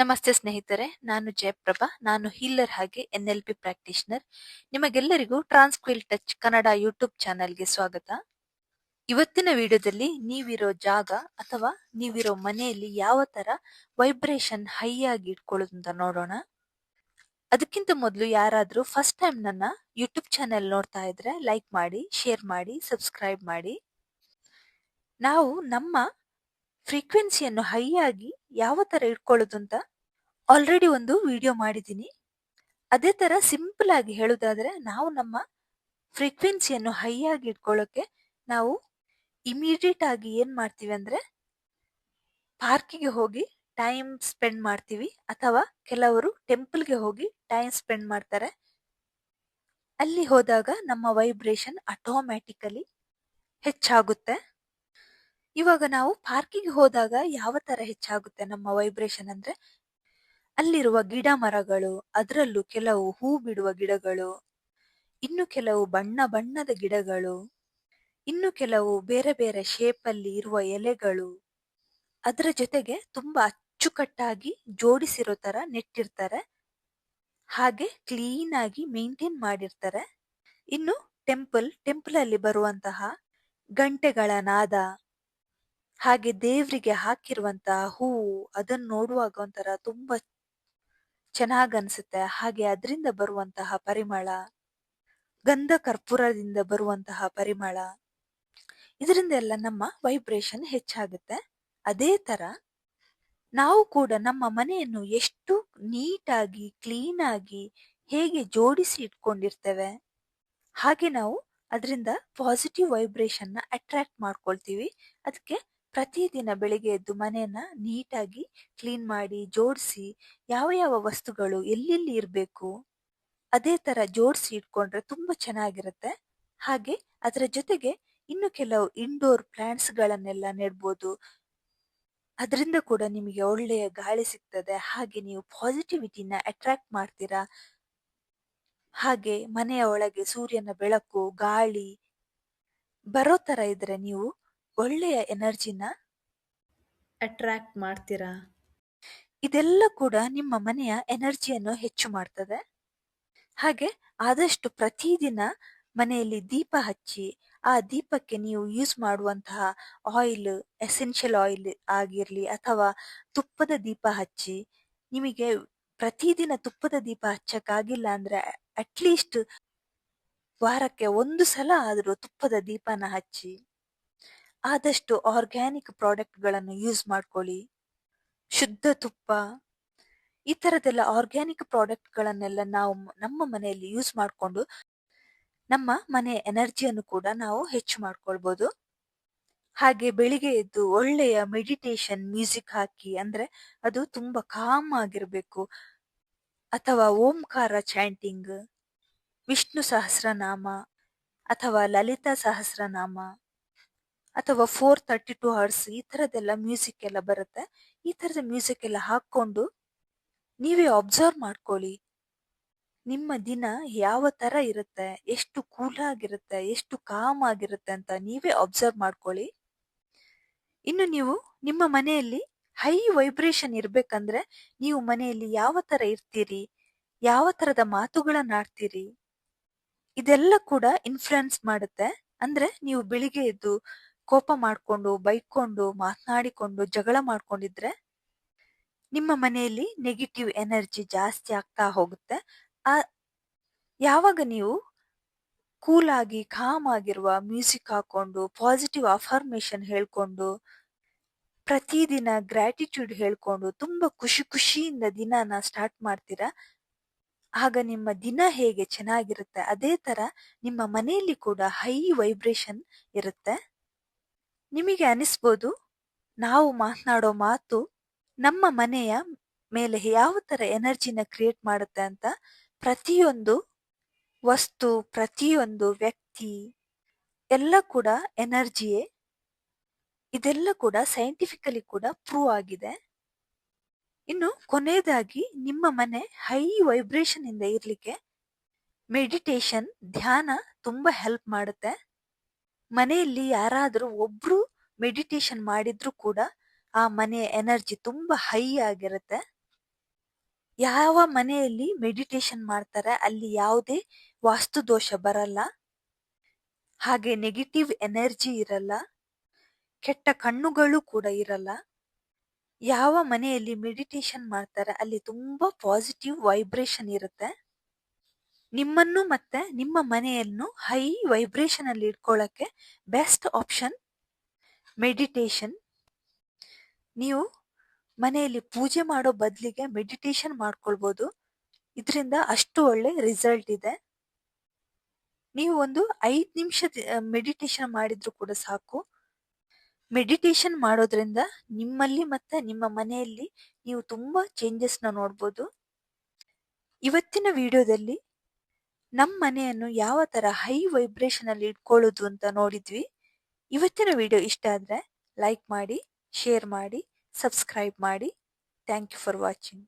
ನಮಸ್ತೆ ಸ್ನೇಹಿತರೆ, ನಾನು ಜಯಪ್ರಭಾ. ನಾನು ಹೀಲರ್ ಹಾಗೆ NLP ಪ್ರಾಕ್ಟೀಷನರ್. ನಿಮಗೆಲ್ಲರಿಗೂ ಟ್ರಾನ್ಸ್ಕ್ವಿಲ್ ಟಚ್ ಕನ್ನಡ ಯೂಟ್ಯೂಬ್ ಚಾನೆಲ್ಗೆ ಸ್ವಾಗತ. ಇವತ್ತಿನ ವಿಡಿಯೋದಲ್ಲಿ ನೀವಿರೋ ಜಾಗ ಅಥವಾ ನೀವಿರೋ ಮನೆಯಲ್ಲಿ ಯಾವ ತರ ವೈಬ್ರೇಷನ್ ಹೈ ಆಗಿ ಇಟ್ಕೊಳ್ಳೋದು ಅಂತ ನೋಡೋಣ. ಅದಕ್ಕಿಂತ ಮೊದಲು ಯಾರಾದ್ರೂ ಫಸ್ಟ್ ಟೈಮ್ ನನ್ನ ಯೂಟ್ಯೂಬ್ ಚಾನೆಲ್ ನೋಡ್ತಾ ಇದ್ರೆ ಲೈಕ್ ಮಾಡಿ, ಶೇರ್ ಮಾಡಿ, ಸಬ್ಸ್ಕ್ರೈಬ್ ಮಾಡಿ. ನಾವು ನಮ್ಮ ಫ್ರೀಕ್ವೆನ್ಸಿಯನ್ನು ಹೈ ಆಗಿ ಯಾವ ತರ ಇಟ್ಕೊಳ್ಳೋದು ಅಂತ ಆಲ್ರೆಡಿ ಒಂದು ವಿಡಿಯೋ ಮಾಡಿದ್ದೀನಿ. ಅದೇ ತರ ಸಿಂಪಲ್ ಆಗಿ ಹೇಳುದಾದ್ರೆ, ನಾವು ನಮ್ಮ ಫ್ರೀಕ್ವೆನ್ಸಿಯನ್ನು ಹೈ ಆಗಿ ಇಟ್ಕೊಳ್ಳೋಕೆ ನಾವು ಇಮಿಡಿಯೇಟ್ ಆಗಿ ಏನ್ ಮಾಡ್ತೀವಿ ಅಂದ್ರೆ ಪಾರ್ಕಿಗೆ ಹೋಗಿ ಟೈಮ್ ಸ್ಪೆಂಡ್ ಮಾಡ್ತೀವಿ, ಅಥವಾ ಕೆಲವರು ಟೆಂಪಲ್ಗೆ ಹೋಗಿ ಟೈಮ್ ಸ್ಪೆಂಡ್ ಮಾಡ್ತಾರೆ. ಅಲ್ಲಿ ಹೋದಾಗ ನಮ್ಮ ವೈಬ್ರೇಷನ್ ಆಟೋಮ್ಯಾಟಿಕಲಿ ಹೆಚ್ಚಾಗುತ್ತೆ. ಇವಾಗ ನಾವು ಪಾರ್ಕಿಗೆ ಹೋದಾಗ ಯಾವ ತರ ಹೆಚ್ಚಾಗುತ್ತೆ ನಮ್ಮ ವೈಬ್ರೇಷನ್ ಅಂದ್ರೆ, ಅಲ್ಲಿರುವ ಗಿಡ ಮರಗಳು, ಅದರಲ್ಲೂ ಕೆಲವು ಹೂ ಬಿಡುವ ಗಿಡಗಳು, ಇನ್ನು ಕೆಲವು ಬಣ್ಣ ಬಣ್ಣದ ಗಿಡಗಳು, ಇನ್ನು ಕೆಲವು ಬೇರೆ ಬೇರೆ ಶೇಪ್ ಅಲ್ಲಿ ಇರುವ ಎಲೆಗಳು, ಅದರ ಜೊತೆಗೆ ತುಂಬಾ ಅಚ್ಚುಕಟ್ಟಾಗಿ ಜೋಡಿಸಿರೋ ತರ ನೆಟ್ಟಿರ್ತಾರೆ, ಹಾಗೆ ಕ್ಲೀನ್ ಆಗಿ ಮೇಂಟೈನ್ ಮಾಡಿರ್ತಾರೆ. ಇನ್ನು ಟೆಂಪಲ್ ಅಲ್ಲಿ ಬರುವಂತಹ ಗಂಟೆಗಳ ನಾದ, ಹಾಗೆ ದೇವ್ರಿಗೆ ಹಾಕಿರುವಂತಹ ಹೂವು, ಅದನ್ನು ನೋಡುವಾಗ ಒಂಥರ ತುಂಬಾ ಚೆನ್ನಾಗ್ ಅನ್ಸುತ್ತೆ. ಹಾಗೆ ಅದರಿಂದ ಬರುವಂತಹ ಪರಿಮಳ, ಗಂಧ ಕರ್ಪೂರದಿಂದ ಬರುವಂತಹ ಪರಿಮಳ, ಇದರಿಂದ ಎಲ್ಲ ನಮ್ಮ ವೈಬ್ರೇಷನ್ ಹೆಚ್ಚಾಗುತ್ತೆ. ಅದೇ ತರ ನಾವು ಕೂಡ ನಮ್ಮ ಮನೆಯನ್ನು ಎಷ್ಟು ನೀಟಾಗಿ ಕ್ಲೀನ್ ಆಗಿ ಹೇಗೆ ಜೋಡಿಸಿ ಇಟ್ಕೊಂಡಿರ್ತೇವೆ, ಹಾಗೆ ನಾವು ಅದರಿಂದ ಪಾಸಿಟಿವ್ ವೈಬ್ರೇಷನ್ ನ ಅಟ್ರಾಕ್ಟ್ ಮಾಡ್ಕೊಳ್ತೀವಿ. ಅದಕ್ಕೆ ಪ್ರತಿದಿನ ಬೆಳಿಗ್ಗೆ ಎದ್ದು ಮನೆಯನ್ನ ನೀಟಾಗಿ ಕ್ಲೀನ್ ಮಾಡಿ ಜೋಡಿಸಿ, ಯಾವ ಯಾವ ವಸ್ತುಗಳು ಎಲ್ಲೆಲ್ಲಿ ಇರಬೇಕು ಅದೇ ತರ ಜೋಡಿಸಿ ಇಟ್ಕೊಂಡ್ರೆ ತುಂಬಾ ಚೆನ್ನಾಗಿರುತ್ತೆ. ಹಾಗೆ ಅದರ ಜೊತೆಗೆ ಇನ್ನು ಕೆಲವು ಇಂಡೋರ್ ಪ್ಲಾಂಟ್ಸ್ ಗಳನ್ನೆಲ್ಲ ನೆಡ್ಬೋದು. ಅದರಿಂದ ಕೂಡ ನಿಮಗೆ ಒಳ್ಳೆಯ ಗಾಳಿ ಸಿಗ್ತದೆ, ಹಾಗೆ ನೀವು ಪಾಸಿಟಿವಿಟಿನ ಅಟ್ರಾಕ್ಟ್ ಮಾಡ್ತೀರಾ. ಹಾಗೆ ಮನೆಯ ಒಳಗೆ ಸೂರ್ಯನ ಬೆಳಕು, ಗಾಳಿ ಬರೋ ತರ ಇದ್ರೆ ನೀವು ಒಳ್ಳೆಯ ಎನರ್ಜಿನ ಅಟ್ರಾಕ್ಟ್ ಮಾಡ್ತೀರಾ. ಇದೆಲ್ಲ ಕೂಡ ನಿಮ್ಮ ಮನೆಯ ಎನರ್ಜಿಯನ್ನು ಹೆಚ್ಚು ಮಾಡ್ತದೆ. ಹಾಗೆ ಆದಷ್ಟು ಪ್ರತಿದಿನ ಮನೆಯಲ್ಲಿ ದೀಪ ಹಚ್ಚಿ, ಆ ದೀಪಕ್ಕೆ ನೀವು ಯೂಸ್ ಮಾಡುವಂತಹ ಆಯಿಲ್, ಎಸೆನ್ಷಿಯಲ್ ಆಯಿಲ್ ಆಗಿರ್ಲಿ ಅಥವಾ ತುಪ್ಪದ ದೀಪ ಹಚ್ಚಿ. ನಿಮಗೆ ಪ್ರತಿದಿನ ತುಪ್ಪದ ದೀಪ ಹಚ್ಚಕ್ಕಾಗಿಲ್ಲ ಅಂದ್ರೆ ಅಟ್ಲೀಸ್ಟ್ ವಾರಕ್ಕೆ ಒಂದು ಸಲ ಆದ್ರೂ ತುಪ್ಪದ ದೀಪನ ಹಚ್ಚಿ. ಆದಷ್ಟು ಆರ್ಗ್ಯಾನಿಕ್ ಪ್ರಾಡಕ್ಟ್ ಗಳನ್ನು ಯೂಸ್ ಮಾಡ್ಕೊಳ್ಳಿ. ಶುದ್ಧ ತುಪ್ಪ, ಈ ತರದೆಲ್ಲ ಆರ್ಗ್ಯಾನಿಕ್ ಪ್ರಾಡಕ್ಟ್ ಗಳನ್ನೆಲ್ಲ ನಾವು ನಮ್ಮ ಮನೆಯಲ್ಲಿ ಯೂಸ್ ಮಾಡಿಕೊಂಡು ನಮ್ಮ ಮನೆಯ ಎನರ್ಜಿಯನ್ನು ಕೂಡ ನಾವು ಹೆಚ್ಚು ಮಾಡ್ಕೊಳ್ಬಹುದು. ಹಾಗೆ ಬೆಳಿಗ್ಗೆ ಎದ್ದು ಒಳ್ಳೆಯ ಮೆಡಿಟೇಷನ್ ಮ್ಯೂಸಿಕ್ ಹಾಕಿ, ಅಂದ್ರೆ ಅದು ತುಂಬಾ ಕಾಮ್ ಆಗಿರ್ಬೇಕು, ಅಥವಾ ಓಂಕಾರ ಚಾಂಟಿಂಗ್, ವಿಷ್ಣು ಸಹಸ್ರನಾಮ ಅಥವಾ ಲಲಿತಾ ಸಹಸ್ರನಾಮ ಅಥವಾ 432 ಹರ್ಸ್, ಈ ತರದೆಲ್ಲ ಮ್ಯೂಸಿಕ್ ಎಲ್ಲ ಬರುತ್ತೆ. ಈ ತರದ ಮ್ಯೂಸಿಕ್ ಎಲ್ಲ ಹಾಕೊಂಡು ನೀವೇ ಅಬ್ಸರ್ವ್ ಮಾಡ್ಕೊಳ್ಳಿ, ನಿಮ್ಮ ದಿನ ಯಾವ ತರ ಇರುತ್ತೆ, ಎಷ್ಟು ಕೂಲ್ ಆಗಿರುತ್ತೆ, ಎಷ್ಟು ಕಾಮ್ ಆಗಿರುತ್ತೆ ಅಂತ ನೀವೇ ಅಬ್ಸರ್ವ್ ಮಾಡ್ಕೊಳ್ಳಿ. ಇನ್ನು ನೀವು ನಿಮ್ಮ ಮನೆಯಲ್ಲಿ ಹೈ ವೈಬ್ರೇಷನ್ ಇರ್ಬೇಕಂದ್ರೆ ನೀವು ಮನೆಯಲ್ಲಿ ಯಾವ ತರ ಇರ್ತೀರಿ, ಯಾವ ತರದ ಮಾತುಗಳನ್ನ ಆಡ್ತೀರಿ, ಇದೆಲ್ಲ ಕೂಡ ಇನ್ಫ್ಲುಯೆನ್ಸ್ ಮಾಡುತ್ತೆ. ಅಂದ್ರೆ ನೀವು ಬೆಳಿಗ್ಗೆ ಎದ್ದು ಕೋಪ ಮಾಡ್ಕೊಂಡು, ಬೈಕೊಂಡು, ಮಾತನಾಡಿಕೊಂಡು, ಜಗಳ ಮಾಡ್ಕೊಂಡಿದ್ರೆ ನಿಮ್ಮ ಮನೆಯಲ್ಲಿ ನೆಗೆಟಿವ್ ಎನರ್ಜಿ ಜಾಸ್ತಿ ಆಗ್ತಾ ಹೋಗುತ್ತೆ. ಆ ಯಾವಾಗ ನೀವು ಕೂಲ್ ಆಗಿ ಕಾಮ್ ಆಗಿರುವ ಮ್ಯೂಸಿಕ್ ಹಾಕೊಂಡು, ಪಾಸಿಟಿವ್ ಅಫರ್ಮೇಶನ್ ಹೇಳ್ಕೊಂಡು, ಪ್ರತಿದಿನ ಗ್ರಾಟಿಟ್ಯೂಡ್ ಹೇಳ್ಕೊಂಡು ತುಂಬಾ ಖುಷಿ ಖುಷಿಯಿಂದ ದಿನಾನ ಸ್ಟಾರ್ಟ್ ಮಾಡ್ತೀರಾ, ಆಗ ನಿಮ್ಮ ದಿನ ಹೇಗೆ ಚೆನ್ನಾಗಿರುತ್ತೆ ಅದೇ ತರ ನಿಮ್ಮ ಮನೆಯಲ್ಲಿ ಕೂಡ ಹೈ ವೈಬ್ರೇಷನ್ ಇರುತ್ತೆ. ನಿಮಗೆ ಅನಿಸ್ಬೋದು, ನಾವು ಮಾತನಾಡೋ ಮಾತು ನಮ್ಮ ಮನೆಯ ಮೇಲೆ ಯಾವ ತರ ಎನರ್ಜಿನ ಕ್ರಿಯೇಟ್ ಮಾಡುತ್ತೆ ಅಂತ. ಪ್ರತಿಯೊಂದು ವಸ್ತು, ಪ್ರತಿಯೊಂದು ವ್ಯಕ್ತಿ ಎಲ್ಲ ಕೂಡ ಎನರ್ಜಿಯೇ. ಇದೆಲ್ಲ ಕೂಡ ಸೈಂಟಿಫಿಕಲಿ ಕೂಡ ಪ್ರೂವ್ ಆಗಿದೆ. ಇನ್ನು ಕೊನೆಯದಾಗಿ ನಿಮ್ಮ ಮನೆ ಹೈ ವೈಬ್ರೇಷನ್ ಇಂದ ಇರ್ಲಿಕ್ಕೆ ಮೆಡಿಟೇಷನ್, ಧ್ಯಾನ ತುಂಬಾ ಹೆಲ್ಪ್ ಮಾಡುತ್ತೆ. ಮನೆಯಲ್ಲಿ ಯಾರಾದ್ರೂ ಒಬ್ರು ಮೆಡಿಟೇಷನ್ ಮಾಡಿದ್ರು ಕೂಡ ಆ ಮನೆಯ ಎನರ್ಜಿ ತುಂಬಾ ಹೈ ಆಗಿರುತ್ತೆ. ಯಾವ ಮನೆಯಲ್ಲಿ ಮೆಡಿಟೇಷನ್ ಮಾಡ್ತಾರೆ ಅಲ್ಲಿ ಯಾವುದೇ ವಾಸ್ತು ದೋಷ ಬರಲ್ಲ, ಹಾಗೆ ನೆಗೆಟಿವ್ ಎನರ್ಜಿ ಇರಲ್ಲ, ಕೆಟ್ಟ ಕಣ್ಣುಗಳು ಕೂಡ ಇರಲ್ಲ. ಯಾವ ಮನೆಯಲ್ಲಿ ಮೆಡಿಟೇಷನ್ ಮಾಡ್ತಾರೆ ಅಲ್ಲಿ ತುಂಬಾ ಪಾಸಿಟಿವ್ ವೈಬ್ರೇಷನ್ ಇರುತ್ತೆ. ನಿಮ್ಮನ್ನು ಮತ್ತೆ ನಿಮ್ಮ ಮನೆಯನ್ನು ಹೈ ವೈಬ್ರೇಷನ್ ಅಲ್ಲಿ ಇಟ್ಕೊಳ್ಳಕ್ಕೆ ಬೆಸ್ಟ್ ಆಪ್ಷನ್ ಮೆಡಿಟೇಷನ್. ನೀವು ಮನೆಯಲ್ಲಿ ಪೂಜೆ ಮಾಡೋ ಬದಲಿಗೆ ಮೆಡಿಟೇಷನ್ ಮಾಡ್ಕೊಳ್ಬೋದು. ಇದರಿಂದ ಅಷ್ಟು ಒಳ್ಳೆ ರಿಸಲ್ಟ್ ಇದೆ. ನೀವು ಒಂದು 5 ನಿಮಿಷ ಮೆಡಿಟೇಷನ್ ಮಾಡಿದ್ರು ಕೂಡ ಸಾಕು. ಮೆಡಿಟೇಷನ್ ಮಾಡೋದ್ರಿಂದ ನಿಮ್ಮಲ್ಲಿ ಮತ್ತೆ ನಿಮ್ಮ ಮನೆಯಲ್ಲಿ ನೀವು ತುಂಬಾ ಚೇಂಜಸ್ನ ನೋಡ್ಬೋದು. ಇವತ್ತಿನ ವಿಡಿಯೋದಲ್ಲಿ ನಮ್ಮ ಮನೆಯನ್ನು ಯಾವ ತರ ಹೈ ವೈಬ್ರೇಷನ್ ಅಲ್ಲಿ ಇಟ್ಕೊಳ್ಳೋದು ಅಂತ ನೋಡಿದ್ವಿ. ಇವತ್ತಿನ ವಿಡಿಯೋ ಇಷ್ಟ ಆದ್ರೆ ಲೈಕ್ ಮಾಡಿ, ಶೇರ್ ಮಾಡಿ, ಸಬ್ಸ್ಕ್ರೈಬ್ ಮಾಡಿ. Thank you for watching.